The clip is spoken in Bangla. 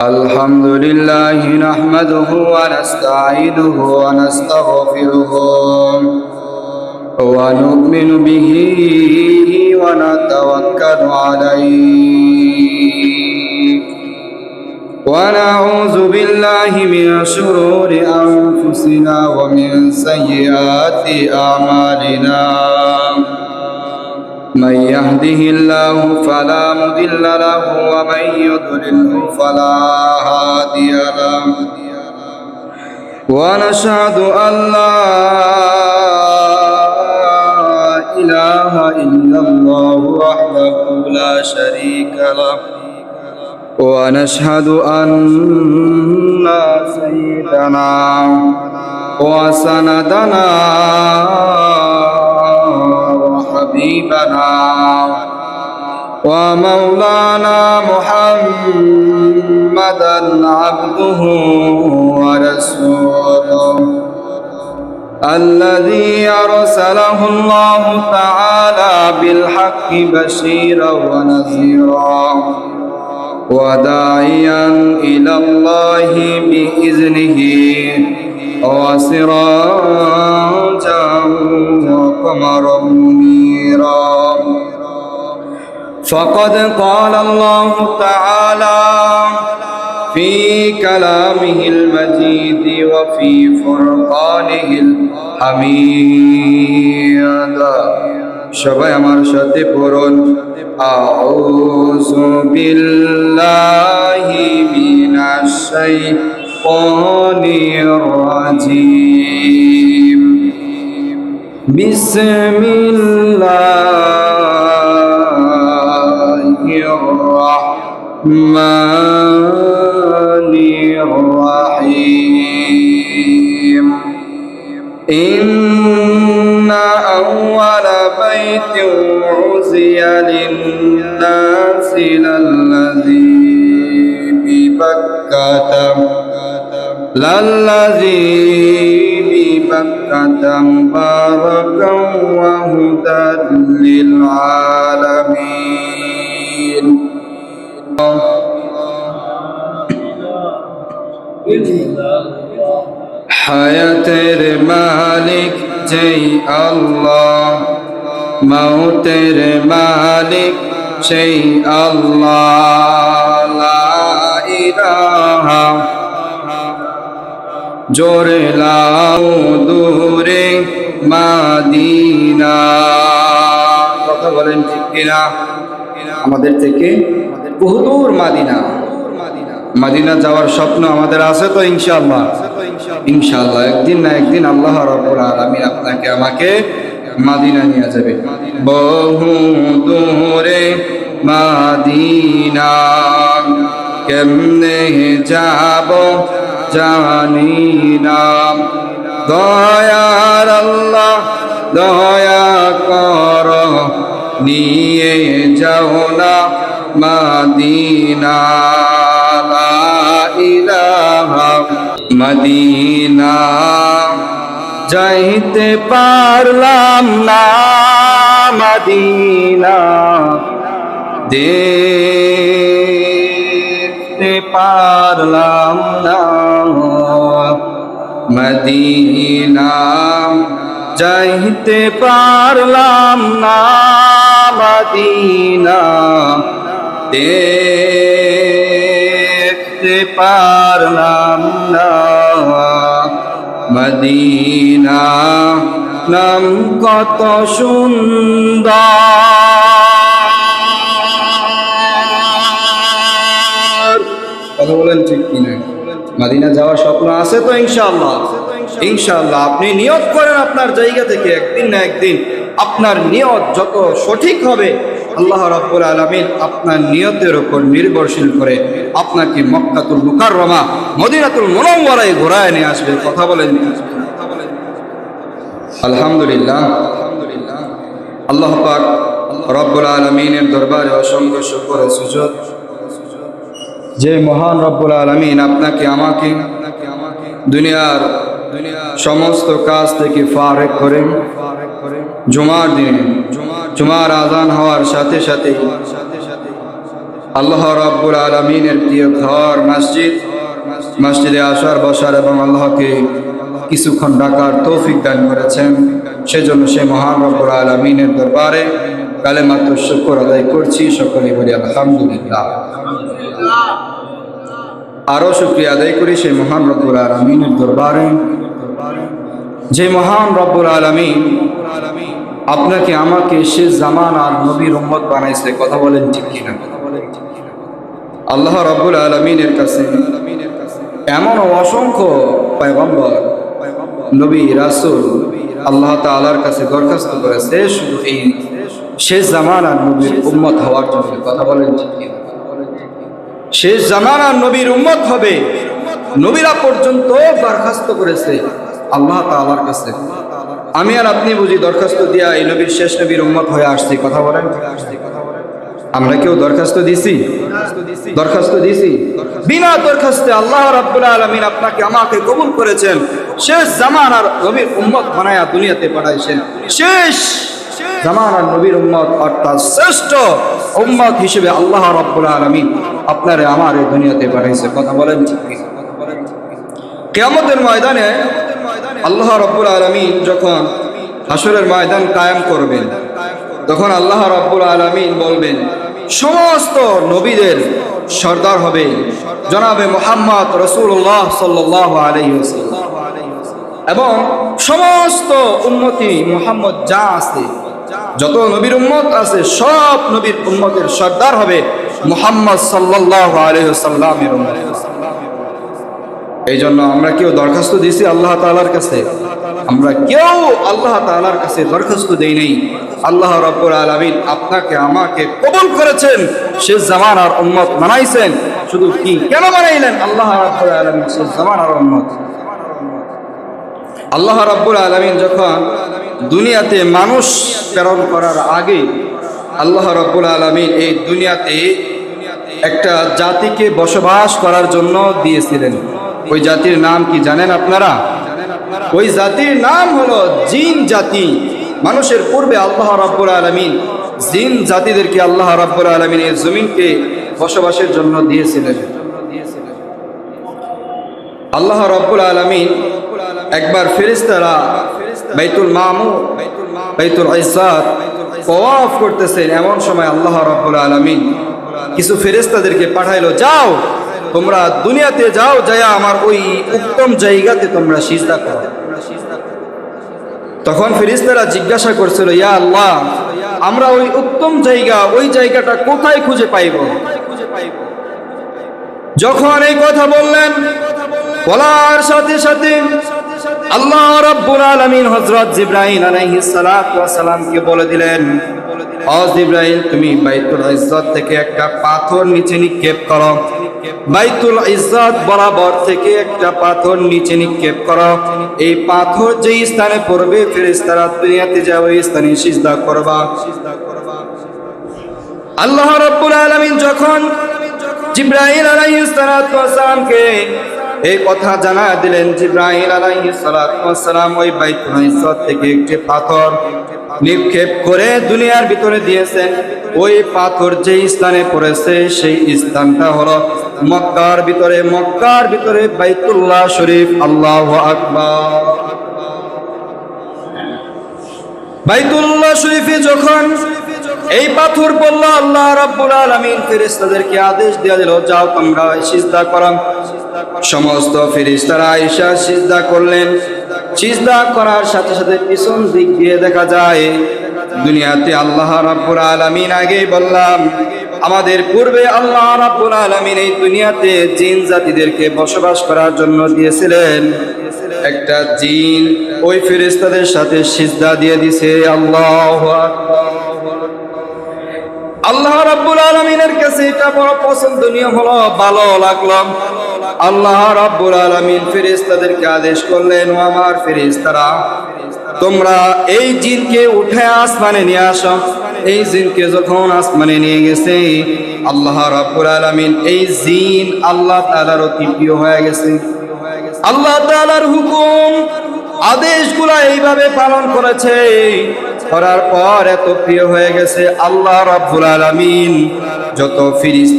الحمد لله نحمده ونستعينه ونستغفره ونؤمن به ونتوكل عليه ونعوذ بالله من شرور أنفسنا ومن سيئات أعمالنا من يهده الله فلا مضل له ومن يضلله فلا هادي له ونشهد أن لا إله إلا الله وحده لا شريك له ونشهد أن سيدنا وسندنا وحبيبنا ومولانا محمدا عبده ورسوله الذي أرسله الله تعالى بالحق بشيرا ونذيرا وداعيا إلى الله بإذنه وسراجا وقمرا منيرا فقد قال الله تعالى في كلامه المجيد وفي فرقانه الحميد সবাই আমার সাথে পড়ুন আউযু বিল্লাহি মিনাশ শাইতানির রাজিম বিসমিল্লাহির রাহমানির রাহিম ইন্না আউওয়ালা বাইতিন উযিয়া লিন-নাসি লাল্লাযী বিবাক্কাতা মুবারাকান ওয়া হুদাল লিল আলামিন হায়াতের মালিক যেই আল্লাহ মৌতের মালিক সেই আল্লাহ লা ইলাহা জোরে লাও দূরে মাদিনা কথা বলেন ঠিক কিনা আমাদের থেকে বহুদূর মাদিনা মাদিনা যাওয়ার স্বপ্ন আমাদের আছে তো ইনশাআল্লাহ ইনশাআল্লাহ একদিন না একদিন আল্লাহ রাব্বুল আলামিন আপনাকে আমাকে মাদিনা নিয়ে যাবে বহু দূরে মাদিনা কেমনে যাব জানি না দয়ার আল্লাহ দয়া কর নিয়ে যাও না মাদিনা লা ইলাহা মদিনা যাইতে পারলাম না মদিনা দেখতে পারলাম না মদিনা যাইতে পারলাম না মদিনা দেখতে পারলাম না মদিনা নাম কত সুন্দর কথা বলেন ঠিক কিনা মদিনা যাওয়ার স্বপ্ন আছে তো ইনশাআল্লাহ ইনশাআল্লাহ আপনি নিয়ত করেন আপনার জায়গা থেকে একদিন না একদিন আপনার নিয়ত যত সঠিক হবে আল্লাহ রাব্বুল আলামিন আপনার নিয়তের উপর নির্ভরশীল করে আপনাকে মক্কাতুল মুকাররমা মদিনাতুল মুনাওয়ারায় ঘোরায় নিয়ে আসবে কথা বলেন আলহামদুলিল্লাহ আল্লাহ পাক রব্বুল আলামিনের দরবারে অসংখ্য শুকর ও সুজুদ যে মহান রব্বুল আলামিন আপনাকে আমাকে দুনিয়ার সমস্ত কাজ থেকে ফারেক করেন জুমার দিনে জুমার আজান হওয়ার সাথে সাথে আল্লাহ রাব্বুল আলামিনের প্রিয় ঘর মসজিদ, মসজিদে আসার বসার এবং আল্লাহকে কিছুক্ষণ ডাকার তৌফিক দান করেছেন। সেজন্য সে মহান রব্বুল আলামিনের দরবারে কালেমাতুশ শুকর আদায় করছি। সকলেই বলি আলহামদুলিল্লাহ। আরো শুকরিয়া আদায় করি সেই মহান রব্বুল আলামিনের দরবারে, যে মহান রব্বুল আলামিন আপনাকে আমাকে সে জামানার নবীর উম্মত বানাইছে। কথা বলেন ঠিক কিনা? আল্লাহ রাব্বুল আলামিনের কাছে এমন অসংখ্য পয়গম্বর, নবী, রাসূল আল্লাহ তাআলার কাছে দরখাস্ত করেছে শুধু এই শেষ জামানার নবীর উম্মত হওয়ার জন্য। কথা বলেন ঠিক কিনা? শেষ জামানার নবীর উম্মত হবে, নবীরা পর্যন্ত দরখাস্ত করেছে আল্লাহ তাআলার কাছে। আমি আর আপনি বুঝি দরখাস্ত দিয়া এই নবীর শেষ নবীর উম্মত হয়ে আসছি? কথা বলেন। আমরা কেউ দরখাস্ত দিছি? দরখাস্ত দিছি? বিনা দরখাস্তে আল্লাহ রাব্বুল আলামিন আপনাকে আমাকে কবুল করেছেন, শেষ জামানার নবীর উম্মত বানায়া দুনিয়াতে পাঠাইছেন। শেষ জামানার নবীর উম্মত অর্থাৎ শ্রেষ্ঠ উম্মত হিসেবে আল্লাহ রাব্বুল আলামিন আপনারে আমার এই দুনিয়াতে পাঠাইছে। কথা বলেন ঠিক কি? কিয়ামতের ময়দানে আল্লাহ রাব্বুল আলামিন যখন হাসরের ময়দান কায়েম করবেন, তখন আল্লাহ রাব্বুল আলামিন বলবেন সমস্ত নবীদের সর্দার হবে জনাবে মুহাম্মদ রাসূলুল্লাহ সাল্লাল্লাহু আলাইহি ওয়াসাল্লাম, এবং সমস্ত উম্মতি মুহাম্মদ যা আছে, যত নবীর উম্মত আছে, সব নবীর উম্মতের সর্দার হবে মুহাম্মদ সাল্লাল্লাহু আলাইহি ওয়াসাল্লামের উম্মত। এই জন্য আমরা কেউ দরখাস্ত দিয়েছি আল্লাহ তাআলার কাছে? আমরা কেউ আল্লাহ তাআলার কাছে দরখাস্ত দেই নাই। আল্লাহ রাব্বুল আলামিন আপনাকে আমাকে কবুল করেছেন, শেষ জামানার উম্মত বানাইছেন। শুধু কি কেন বানাইলেন? আল্লাহ রাব্বুল আলামিন শেষ জামানার উম্মত। আল্লাহ রাব্বুল আলামিন যখন দুনিয়াতে মানুষ প্রেরণ করার আগে আল্লাহ রাব্বুল আলামিন এই দুনিয়াতে একটা জাতিকে বসবাস করার জন্য দিয়েছিলেন। ওই জাতির নাম কি জানেন আপনারা? ওই জাতির নাম হলো জিন জাতি। মানুষের পূর্বে আল্লাহ রাব্বুল আলামিন জিন জাতিদেরকে আল্লাহ রাব্বুল আলামিন এই জমিনকে বসবাসের জন্য দিয়েছিলেন। আল্লাহ রাব্বুল আলামিন একবার ফেরেশতারা বাইতুল মামুর, বাইতুল ইজ্জাত তাওয়াফ করতেছেন। এমন সময় আল্লাহ রাব্বুল আলামিন কিছু ফেরেশতাদেরকে পাঠাইলো, যাও তোমরা দুনিয়াতে যাও, যায়া আমার ওই উত্তম জায়গাতে তোমরা সিজদা করো। তখন ফেরেশতারা জিজ্ঞাসা করছিল, ইয়া আল্লাহ, আমরা ওই উত্তম জায়গা, ওই জায়গাটা কোথায় খুঁজে পাইব? যখন এই কথা বললেন, বলার সাথে সাথে আল্লাহ রাব্বুল আলামিন হযরত জিবরাইল আলাইহিস সালাতু ওয়াস সালামকে বলে দিলেন, ও জিবরাইল, তুমি বাইতুল ইজ্জত থেকে একটা পাথর নিচে নিক্ষেপ করো। বাইতুল ইজ্জত বরাবর থেকে একটা পাথর নিচে নিক্ষেপ করো। এই পাথর যে স্থানে পড়বে ফেরেশতারা দুনিয়াতে যাও ওই স্থানে সিজদা করবা। আল্লাহ রাব্বুল আলামিন যখন জিবরাইল আলাইহিস সালাতু ওয়াস সালামকে এই কথা জানা দিলেন, জিবরাইল আলাইহিস সালাতু ওয়াস সালাম ওই বাইতুল ইজ্জত থেকে একটি পাথর নিক্ষেপ করে দুনিয়ার ভিতরে দিয়েছেন। ওই পাথর যে স্থানে পড়েছে সেই স্থানটা হলো মক্কার ভিতরে। মক্কার ভিতরে বাইতুল্লাহ শরীফ। আল্লাহু আকবার। বাইতুল্লাহ শরীফে যখন এই পাথর পড়ল, আল্লাহ রাব্বুল আলামিন ফেরেশতাদেরকে আদেশ দিয়ে দিল, যাও তোমরা সিজদা করো। সমস্ত ফেরেশতারা আয়েশা সিজদা করলেন। সিজদা করার সাথে সাথে পিছন দিক দিয়ে দেখা যায় দুনিয়াতে আল্লাহ রাব্বুল আলামিন, আগেই বললাম আমাদের পূর্বে আল্লাহ রাব্বুল আলামিন এই দুনিয়াতে জিন জাতিদেরকে বসবাস করার জন্য দিয়েছিলেন। একটা জিন ওই ফেরেশতাদের সাথে সিজদা দিয়ে দিছে। আল্লাহু আকবার। আল্লাহ রাব্বুল আলামিনের কাছে এটা বড় পছন্দনীয় হলো, ভালো লাগলো। আল্লাহ রাব্বুল আলামিন ফেরেশতাদেরকে আদেশ করলেন, ও আমার ফেরেশতারা, তোমরা এই জিনকে উঠে আসমানে নিয়ে আসো। এই জিনকে যখন আসমানে নিয়ে গেছে, আল্লাহ রাব্বুল আলামিন এই জিন আল্লাহ তাআলার অতি প্রিয় হয়ে গেছে। আল্লাহ তাআলার হুকুম আদেশগুলো এইভাবে পালন করেছে, করার পর এত প্রিয় হয়ে গেছে। আল্লাহ রাব্বুল আলামিন যত ফেরেশতা